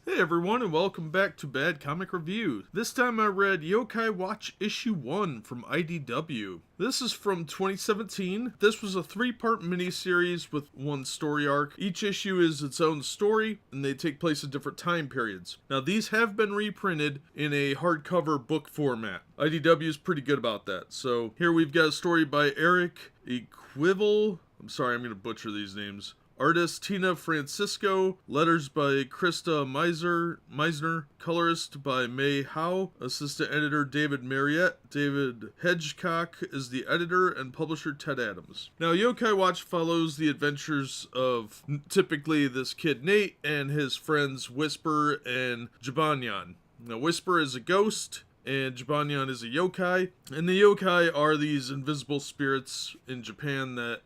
Hey everyone, and welcome back to Bad Comic Review. This time I read Yokai Watch Issue 1 from IDW. This is from 2017. This was a 3-part miniseries with one story arc. Each issue is its own story, and they take place in different time periods. Now these have been reprinted in a hardcover book format. IDW is pretty good about that. So here we've got a story by Eric Equival. I'm sorry, I'm going to butcher these names. Artist Tina Francisco, letters by Krista Meisner, colorist by May Howe, assistant editor David Marriott, David Hedgecock is the editor, and publisher Ted Adams. Now, Yokai Watch follows the adventures of typically this kid Nate and his friends Whisper and Shogunyan. Now, Whisper is a ghost, and Shogunyan is a yokai, and the yokai are these invisible spirits in Japan that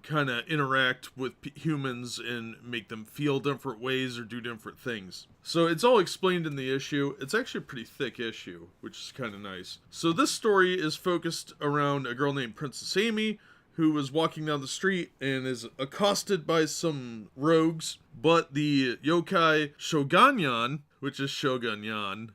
kind of interact with humans and make them feel different ways or do different things. So it's all explained in the issue. It's actually a pretty thick issue, which is kind of nice. So this story is focused around a girl named Princess Amy, who was walking down the street and is accosted by some rogues, but the yokai Shogunyan, which is Shogunyan,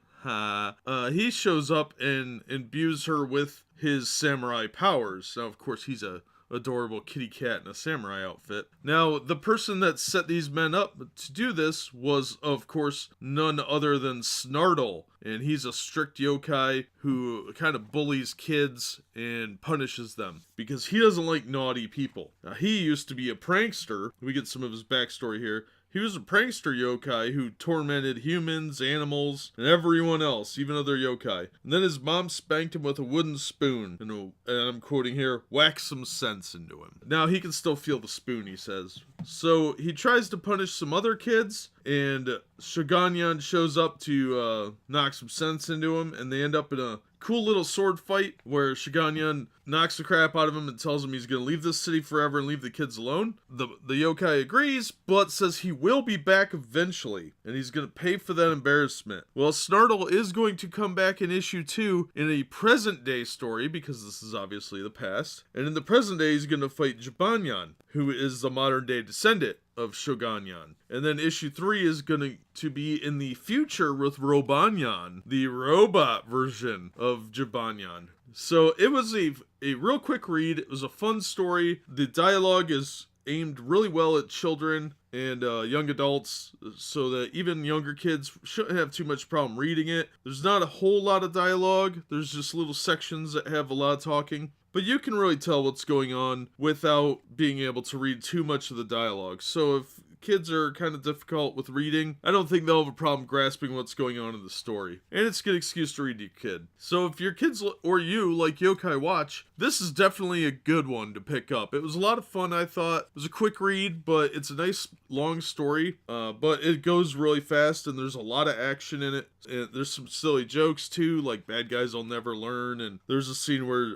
he shows up and imbues her with his samurai powers. Now, of course, he's a adorable kitty cat in a samurai outfit. Now, the person that set these men up to do this was, of course, none other than Snartle. And he's a strict yokai who kind of bullies kids and punishes them because he doesn't like naughty people. Now, he used to be a prankster. We get some of his backstory here. He was a prankster yokai who tormented humans, animals, and everyone else, even other yokai. And then his mom spanked him with a wooden spoon, and I'm quoting here, whack some sense into him. Now, he can still feel the spoon, he says. So, he tries to punish some other kids, and Shogunyan shows up to knock some sense into him, and they end up in a cool little sword fight where Shogunyan knocks the crap out of him and tells him he's going to leave this city forever and leave the kids alone. The yokai agrees, but says he will be back eventually, and he's going to pay for that embarrassment. Well, Snartle is going to come back in issue 2 in a present-day story, because this is obviously the past, and in the present day he's going to fight Shogunyan, who is the modern-day descendant of Shogunyan. And then issue 3 is going to be in the future with Robanyan, the robot version of Shogunyan. So it was a real quick read. It was a fun story. The dialogue is aimed really well at children and young adults, so that even younger kids shouldn't have too much problem reading it. There's not a whole lot of dialogue. There's just little sections that have a lot of talking. But you can really tell what's going on without being able to read too much of the dialogue. So if kids are kind of difficult with reading, I don't think they'll have a problem grasping what's going on in the story. And it's a good excuse to read to your kid. So if your kids or you like Yokai Watch, this is definitely a good one to pick up. It was a lot of fun, I thought. It was a quick read, but it's a nice long story. But it goes really fast, and there's a lot of action in it. And there's some silly jokes too, like bad guys will never learn. And there's a scene where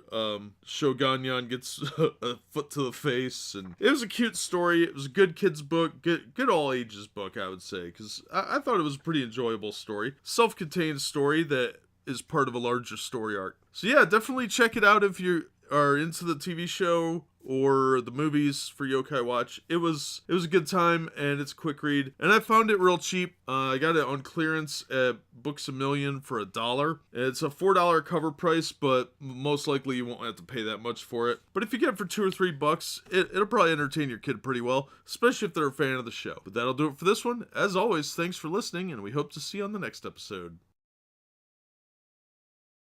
Shogunyan gets a foot to the face. And it was a cute story. It was a good kids book. Good all ages book, I would say, because I thought it was a pretty enjoyable story. Self-contained story that is part of a larger story arc. So yeah, definitely check it out if you are into the TV show or the movies for Yokai Watch. It was a good time, and it's a quick read, and I found it real cheap. I got it on clearance at Books A Million for $1. It's a $4 cover price, but most likely you won't have to pay that much for it. But if you get it for $2 or $3, it'll probably entertain your kid pretty well, especially if they're a fan of the show. But that'll do it for this one. As always, thanks for listening, and we hope to see you on the next episode.